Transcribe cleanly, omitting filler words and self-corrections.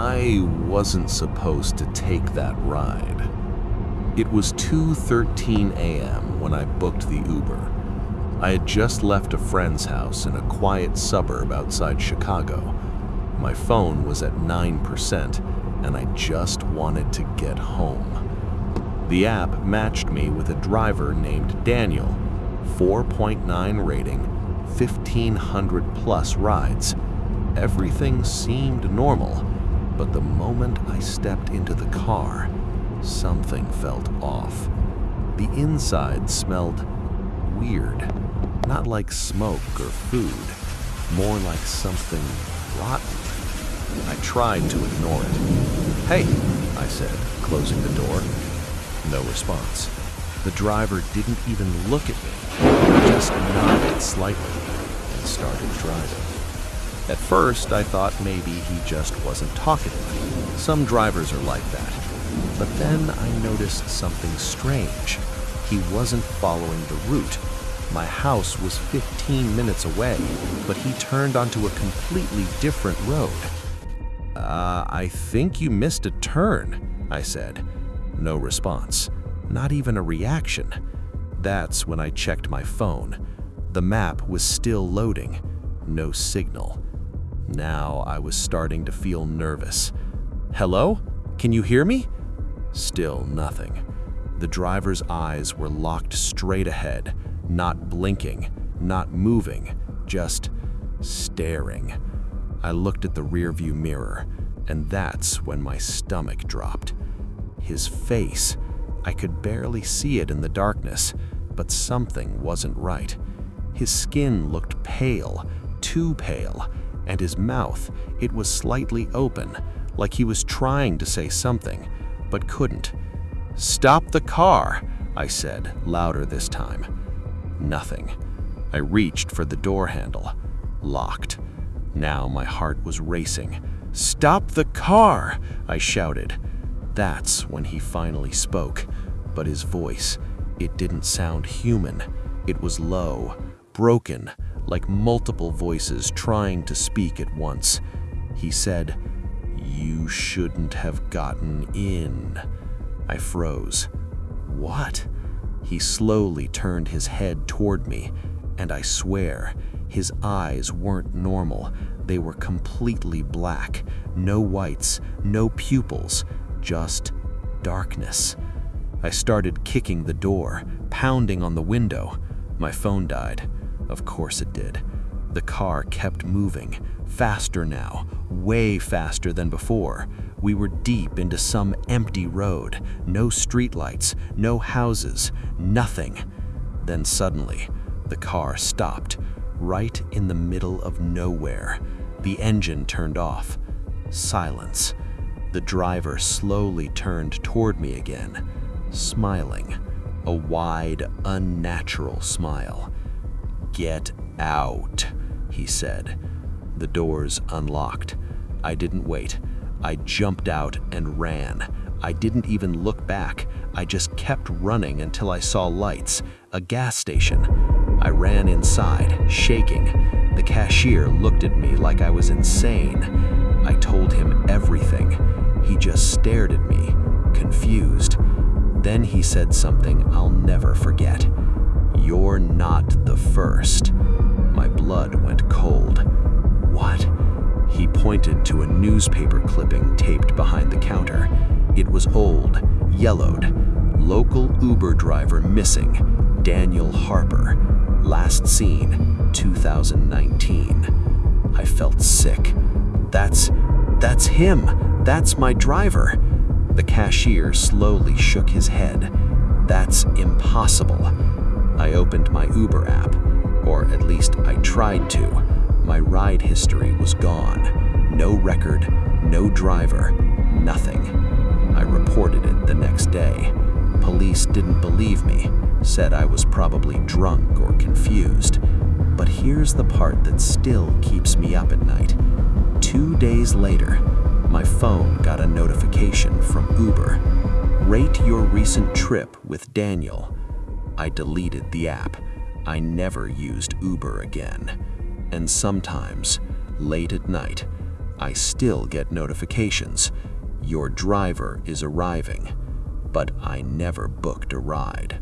I wasn't supposed to take that ride. It was 2:13 a.m. when I booked the Uber. I had just left a friend's house in a quiet suburb outside Chicago. My phone was at 9%, and I just wanted to get home. The app matched me with a driver named Daniel, 4.9 rating, 1,500 plus rides. Everything seemed normal, but the moment I stepped into the car, something felt off. The inside smelled weird, not like smoke or food, more like something rotten. I tried to ignore it. "Hey," I said, closing the door. No response. The driver didn't even look at me. He just nodded slightly and started driving. At first, I thought maybe he just wasn't talkative. Some drivers are like that. But then I noticed something strange. He wasn't following the route. My house was 15 minutes away, but he turned onto a completely different road. I think you missed a turn," I said. No response, not even a reaction. That's when I checked my phone. The map was still loading, no signal. Now I was starting to feel nervous. "Hello? Can you hear me?" Still nothing. The driver's eyes were locked straight ahead, not blinking, not moving, just staring. I looked at the rearview mirror, and that's when my stomach dropped. His face, I could barely see it in the darkness, but something wasn't right. His skin looked pale, too pale, and his mouth, it was slightly open, like he was trying to say something, but couldn't. "Stop the car," I said, louder this time. Nothing. I reached for the door handle. Locked. Now my heart was racing. "Stop the car!" I shouted. That's when he finally spoke, but his voice, it didn't sound human. It was low, broken, like multiple voices trying to speak at once. He said, "You shouldn't have gotten in." I froze. What? He slowly turned his head toward me, and I swear, his eyes weren't normal. They were completely black. No whites, no pupils, just darkness. I started kicking the door, pounding on the window. My phone died. Of course it did. The car kept moving, faster now, way faster than before. We were deep into some empty road, no streetlights, no houses, nothing. Then suddenly, the car stopped, right in the middle of nowhere. The engine turned off. Silence. The driver slowly turned toward me again, smiling, a wide, unnatural smile. "Get out," he said. The doors unlocked. I didn't wait. I jumped out and ran. I didn't even look back. I just kept running until I saw lights, a gas station. I ran inside, shaking. The cashier looked at me like I was insane. I told him everything. He just stared at me, confused. Then he said something I'll never forget. "You're not the first." My blood went cold. What? He pointed to a newspaper clipping taped behind the counter. It was old, yellowed. "Local Uber driver missing, Daniel Harper. Last seen, 2019. I felt sick. That's him. That's my driver. The cashier slowly shook his head. That's impossible. I opened my Uber app, or at least I tried to. My ride history was gone. No record, no driver, nothing. I reported it the next day. Police didn't believe me, said I was probably drunk or confused. But here's the part that still keeps me up at night. 2 days later, my phone got a notification from Uber. Rate your recent trip with Daniel. I deleted the app. I never used Uber again. And sometimes, late at night, I still get notifications. Your driver is arriving. But I never booked a ride.